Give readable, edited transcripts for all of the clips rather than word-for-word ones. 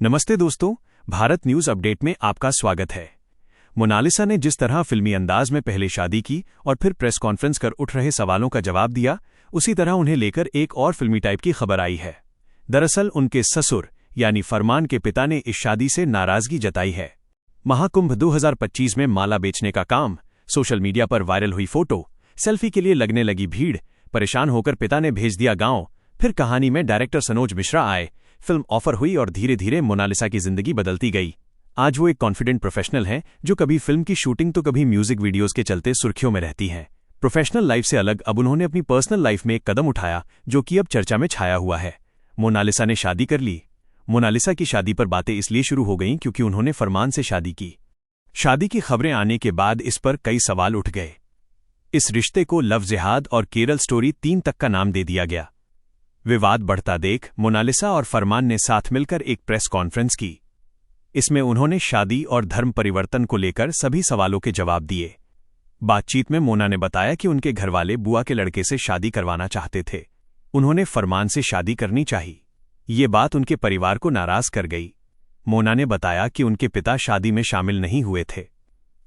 नमस्ते दोस्तों, Bharat news update में आपका स्वागत है। मोनालिसा ने जिस तरह फिल्मी अंदाज में पहले शादी की और फिर प्रेस कॉन्फ्रेंस कर उठ रहे सवालों का जवाब दिया, उसी तरह उन्हें लेकर एक और फिल्मी टाइप की खबर आई है। दरअसल उनके ससुर यानी फरमान के पिता ने इस शादी से नाराजगी जताई है। महाकुंभ 2025 में माला बेचने का काम, सोशल मीडिया पर वायरल हुई फोटो, सेल्फी के लिए लगने लगी भीड़, परेशान होकर पिता ने भेज दिया गांव, फिर कहानी में डायरेक्टर सनोज मिश्रा आए, फिल्म ऑफर हुई और धीरे धीरे मोनालिसा की जिंदगी बदलती गई। आज वो एक कॉन्फिडेंट प्रोफेशनल हैं जो कभी फिल्म की शूटिंग तो कभी म्यूजिक वीडियोस के चलते सुर्खियों में रहती हैं। प्रोफेशनल लाइफ से अलग अब उन्होंने अपनी पर्सनल लाइफ में एक कदम उठाया जो कि अब चर्चा में छाया हुआ है। मोनालिसा ने शादी कर ली। मोनालिसा की शादी पर बातें इसलिए शुरू हो गईं क्योंकि उन्होंने फरमान से शादी की। शादी की खबरें आने के बाद इस पर कई सवाल उठ गए। इस रिश्ते को लव जिहाद और केरल स्टोरी 3 तक का नाम दे दिया गया। विवाद बढ़ता देख मोनालिसा और फरमान ने साथ मिलकर एक प्रेस कॉन्फ्रेंस की। इसमें उन्होंने शादी और धर्म परिवर्तन को लेकर सभी सवालों के जवाब दिए। बातचीत में मोना ने बताया कि उनके घरवाले बुआ के लड़के से शादी करवाना चाहते थे। उन्होंने फरमान से शादी करनी चाहिए। ये बात उनके परिवार को नाराज कर गई। मोना ने बताया कि उनके पिता शादी में शामिल नहीं हुए थे।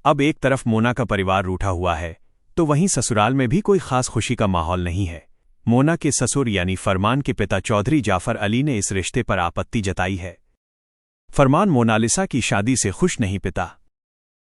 अब एक तरफ मोना का परिवार रूठा हुआ है तो वहीं ससुराल में भी कोई खास खुशी का माहौल नहीं है। मोना के ससुर यानी फरमान के पिता चौधरी जाफर अली ने इस रिश्ते पर आपत्ति जताई है। फरमान मोनालिसा की शादी से खुश नहीं। पिता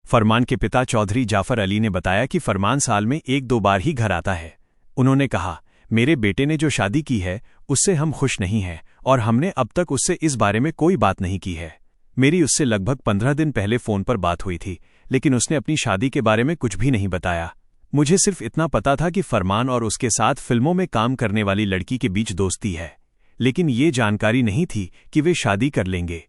फरमान के पिता चौधरी जाफर अली ने बताया कि फरमान साल में 1-2 बार ही घर आता है। उन्होंने कहा, मेरे बेटे ने जो शादी की है उससे हम खुश नहीं हैं और हमने अब तक उससे इस बारे में कोई बात नहीं की है। मेरी उससे लगभग 15 दिन पहले फोन पर बात हुई थी, लेकिन उसने अपनी शादी के बारे में कुछ भी नहीं बताया। मुझे सिर्फ इतना पता था कि फरमान और उसके साथ फिल्मों में काम करने वाली लड़की के बीच दोस्ती है, लेकिन ये जानकारी नहीं थी कि वे शादी कर लेंगे।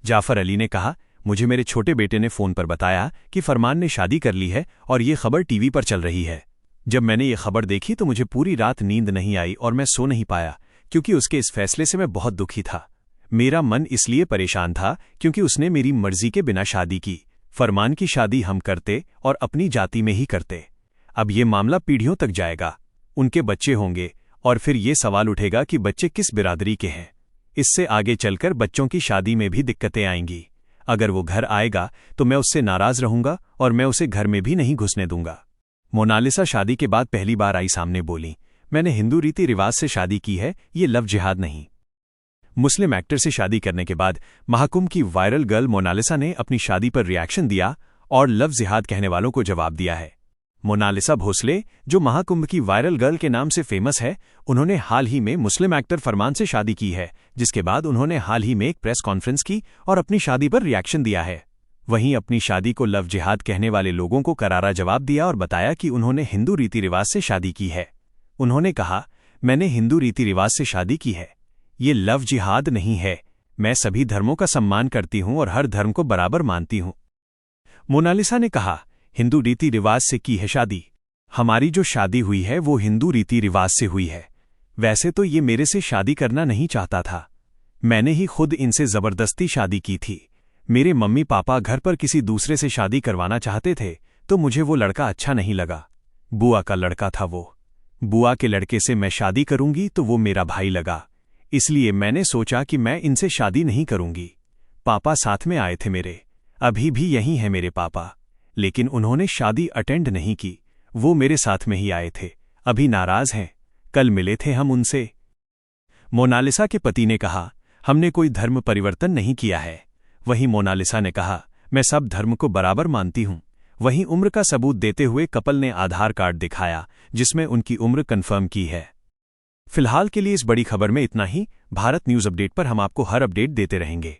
जाफर अली ने कहा, मुझे मेरे छोटे बेटे ने फोन पर बताया कि फरमान ने शादी कर ली है और ये खबर टीवी पर चल रही है। जब मैंने ये खबर देखी तो मुझे पूरी रात नींद नहीं आई और मैं सो नहीं पाया क्योंकि उसके इस फैसले से मैं बहुत दुखी था। मेरा मन इसलिए परेशान था क्योंकि उसने मेरी मर्जी के बिना शादी की। फरमान की शादी हम करते और अपनी जाति में ही करते। अब ये मामला पीढ़ियों तक जाएगा, उनके बच्चे होंगे और फिर ये सवाल उठेगा कि बच्चे किस बिरादरी के हैं। इससे आगे चलकर बच्चों की शादी में भी दिक्कतें आएंगी। अगर वो घर आएगा तो मैं उससे नाराज रहूंगा और मैं उसे घर में भी नहीं घुसने दूंगा। मोनालिसा शादी के बाद पहली बार आई सामने, बोली, मैंने हिंदू रीति रिवाज से शादी की है, ये लव जिहाद नहीं। मुस्लिम एक्टर से शादी करने के बाद महाकुंभ की वायरल गर्ल मोनालिसा ने अपनी शादी पर रिएक्शन दिया और लव जिहाद कहने वालों को जवाब दिया है। मोनालिसा भोसले, जो महाकुंभ की वायरल गर्ल के नाम से फेमस है, उन्होंने हाल ही में मुस्लिम एक्टर फरमान से शादी की है, जिसके बाद उन्होंने हाल ही में एक प्रेस कॉन्फ्रेंस की और अपनी शादी पर रिएक्शन दिया है। वहीं अपनी शादी को लव जिहाद कहने वाले लोगों को करारा जवाब दिया और बताया कि उन्होंने हिंदू रीति रिवाज से शादी की है। उन्होंने कहा, मैंने हिंदू रीति रिवाज से शादी की है, ये लव जिहाद नहीं है। मैं सभी धर्मों का सम्मान करती हूं और हर धर्म को बराबर मानती हूं। मोनालिसा ने कहा, हिंदू रीति रिवाज से की है शादी। हमारी जो शादी हुई है वो हिंदू रीति रिवाज से हुई है। वैसे तो ये मेरे से शादी करना नहीं चाहता था, मैंने ही खुद इनसे जबरदस्ती शादी की थी। मेरे मम्मी पापा घर पर किसी दूसरे से शादी करवाना चाहते थे तो मुझे वो लड़का अच्छा नहीं लगा। बुआ का लड़का था वो। बुआ के लड़के से मैं शादी करूंगी तो वो मेरा भाई लगा, इसलिए मैंने सोचा कि मैं इनसे शादी नहीं करूंगी। पापा साथ में आए थे मेरे, अभी भी यही है मेरे पापा, लेकिन उन्होंने शादी अटेंड नहीं की। वो मेरे साथ में ही आए थे, अभी नाराज हैं, कल मिले थे हम उनसे। मोनालिसा के पति ने कहा, हमने कोई धर्म परिवर्तन नहीं किया है। वहीं मोनालिसा ने कहा, मैं सब धर्म को बराबर मानती हूं। वहीं उम्र का सबूत देते हुए कपल ने आधार कार्ड दिखाया जिसमें उनकी उम्र कंफर्म की है। फिलहाल के लिए इस बड़ी खबर में इतना ही। भारत न्यूज अपडेट पर हम आपको हर अपडेट देते रहेंगे।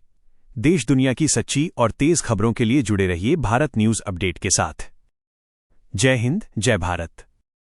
देश दुनिया की सच्ची और तेज खबरों के लिए जुड़े रहिए भारत न्यूज अपडेट के साथ। जय हिंद, जय भारत।